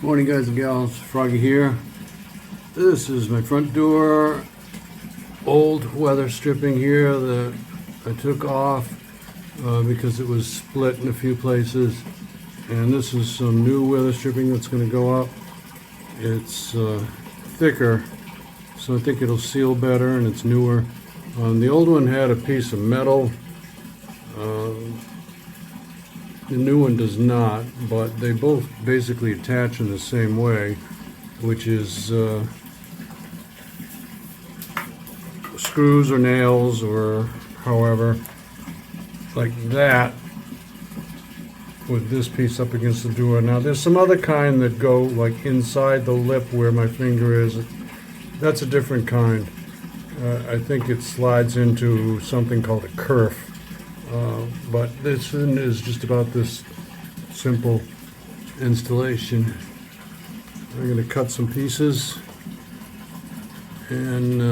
Morning guys and gals, Froggy here. This is my front door, old weather stripping here that I took off because it was split in a few places, and this is some new weather stripping that's going to go up. It's thicker, so I think it'll seal better, and it's newer. The old one had a piece of metal. The new one does not, but they both basically attach in the same way, which is screws or nails or however, like that, with this piece up against the door. Now there's some other kind that go like inside the lip where my finger is. That's a different kind. I think it slides into something called a kerf. But this one is just about this simple installation. I'm going to cut some pieces, and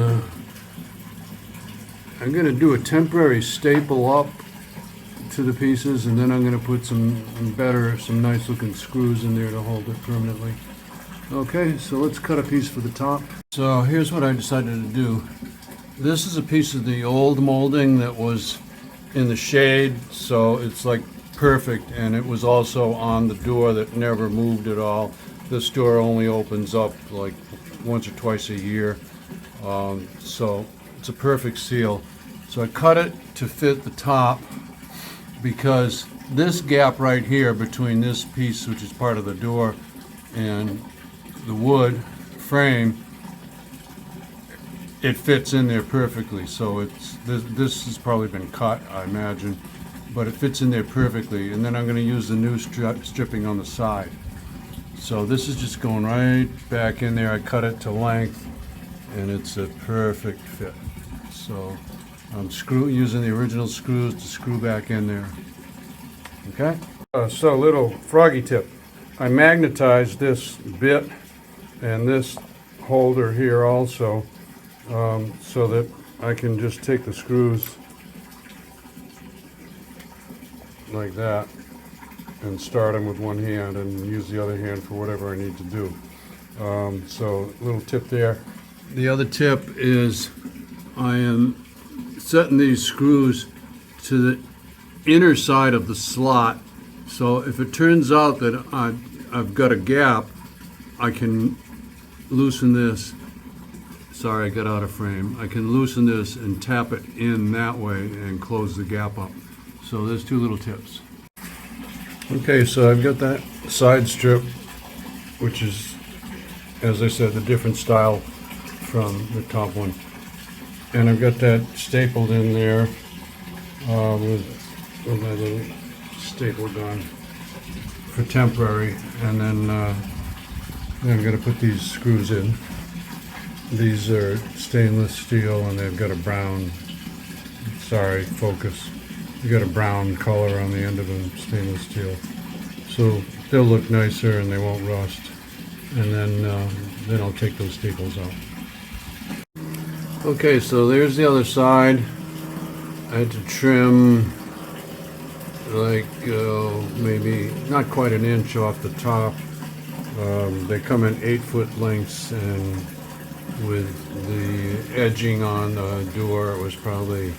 I'm going to do a temporary staple up to the pieces, and then I'm going to put some nice looking screws in there to hold it permanently. Okay, so let's cut a piece for the top. So here's what I decided to do. This is a piece of the old molding that was in the shade, so it's like perfect, and it was also on the door that never moved at all. This door only opens up like once or twice a year, so it's a perfect seal. So I cut it to fit the top, because this gap right here between this piece, which is part of the door, and the wood frame, it fits in there perfectly. So this has probably been cut, I imagine, but it fits in there perfectly. And then I'm going to use the new stripping on the side. So this is just going right back in there. I cut it to length, and it's a perfect fit. So I'm using the original screws to screw back in there. Okay. So little froggy tip. I magnetized this bit and this holder here also, so that I can just take the screws like that and start them with one hand and use the other hand for whatever I need to do. So little tip there. The other tip is I am setting these screws to the inner side of the slot, so if it turns out that I've got a gap, I can loosen this. Sorry, I got out of frame. I can loosen this and tap it in that way and close the gap up. So there's two little tips. Okay, so I've got that side strip, which is, as I said, the different style from the top one. And I've got that stapled in there with my little staple gun for temporary. And then I'm going to put these screws in. These are stainless steel, and they've got a brown, sorry, focus. You've got a brown color on the end of them, stainless steel. So they'll look nicer and they won't rust. And then I'll take those staples out. Okay, so there's the other side. I had to trim like maybe not quite an inch off the top. They come in 8-foot lengths, and with the edging on the door, it was probably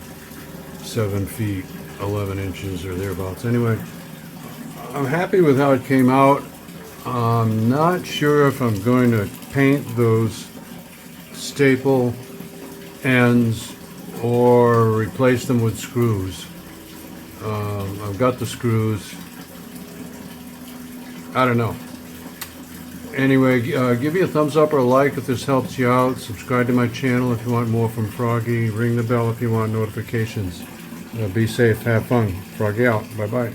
7 feet, 11 inches or thereabouts. Anyway, I'm happy with how it came out. I'm not sure if I'm going to paint those staple ends or replace them with screws. I've got the screws. I don't know. Anyway, give me a thumbs up or a like if this helps you out. Subscribe to my channel if you want more from Froggy. Ring the bell if you want notifications. Be safe. Have fun. Froggy out. Bye-bye.